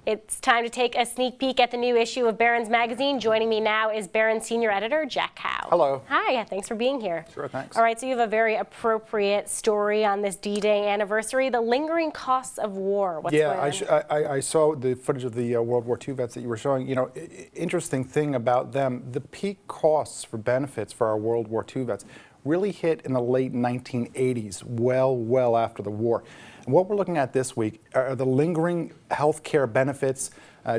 It's time to take a sneak peek at the new issue of Barron's magazine. Joining me now is Barron's senior editor, Jack Hough. Hello. Hi, thanks for being here. Sure, thanks. All right, so you have a very appropriate story on this D-Day anniversary, the lingering costs of war. What's going on? I saw the footage of the World War II vets that you were showing. You know, interesting thing about them, the peak costs for benefits for our World War II vets really hit in the late 1980s, well after the war. And what we're looking at this week are the lingering health care benefits,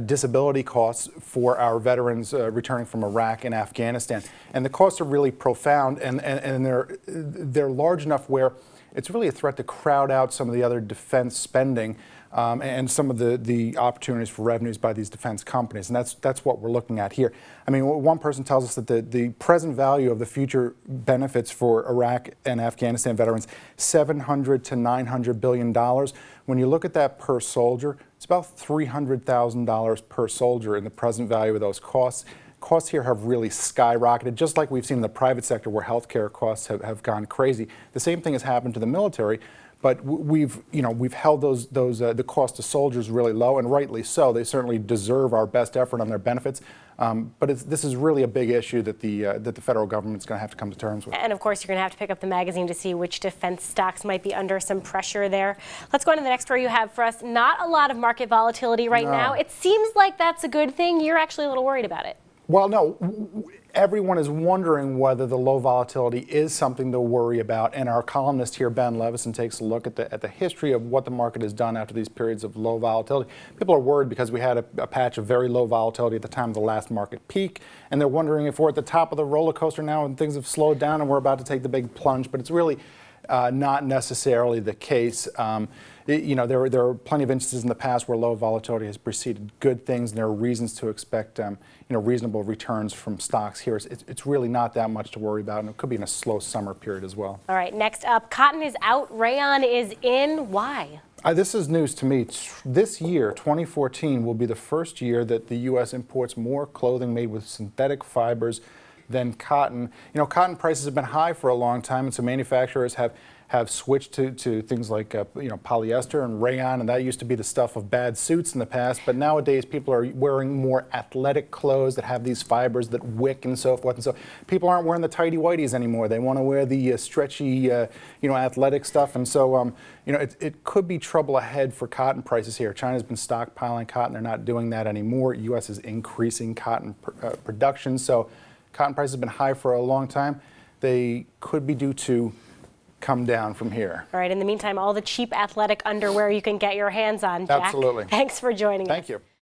disability costs for our veterans returning from Iraq and Afghanistan. And the costs are really profound, and they're large enough where it's really a threat to crowd out some of the other defense spending and some of the opportunities for revenues by these defense companies. And that's what we're looking at here. I mean, one person tells us that the present value of the future benefits for Iraq and Afghanistan veterans, $700 to $900 billion. When you look at that per soldier, it's about $300,000 per soldier in the present value of those costs. Costs here have really skyrocketed, just like we've seen in the private sector where healthcare costs have gone crazy. The same thing has happened to the military, but we've held the cost to soldiers really low, and rightly so. They certainly deserve our best effort on their benefits. But this is really a big issue that the federal government's going to have to come to terms with. And of course, you're going to have to pick up the magazine to see which defense stocks might be under some pressure there. Let's go on to the next story you have for us. Not a lot of market volatility right now. It seems like that's a good thing. You're actually a little worried about it. Well, no, everyone is wondering whether the low volatility is something to worry about, and our columnist here, Ben Levison, takes a look at the history of what the market has done after these periods of low volatility. People are worried because we had a patch of very low volatility at the time of the last market peak, and they're wondering if we're at the top of the roller coaster now and things have slowed down and we're about to take the big plunge, but it's really not necessarily the case. You know, there are plenty of instances in the past where low volatility has preceded good things, and there are reasons to expect reasonable returns from stocks here. It's really not that much to worry about, and it could be in a slow summer period as well. All right, next up, cotton is out, rayon is in. Why? This is news to me. This year, 2014, will be the first year that the U.S. imports more clothing made with synthetic fibers than cotton. You know, cotton prices have been high for a long time, and so manufacturers have switched to things like polyester and rayon, and that used to be the stuff of bad suits in the past. But nowadays, people are wearing more athletic clothes that have these fibers that wick and so forth. And so people aren't wearing the tighty whities anymore. They want to wear the stretchy, athletic stuff. And so, it could be trouble ahead for cotton prices here. China's been stockpiling cotton. They're not doing that anymore. U.S. is increasing cotton production. So cotton prices have been high for a long time. They could be due to come down from here. All right, in the meantime, all the cheap athletic underwear you can get your hands on, Jack. Absolutely. Thanks for joining us. Thank you.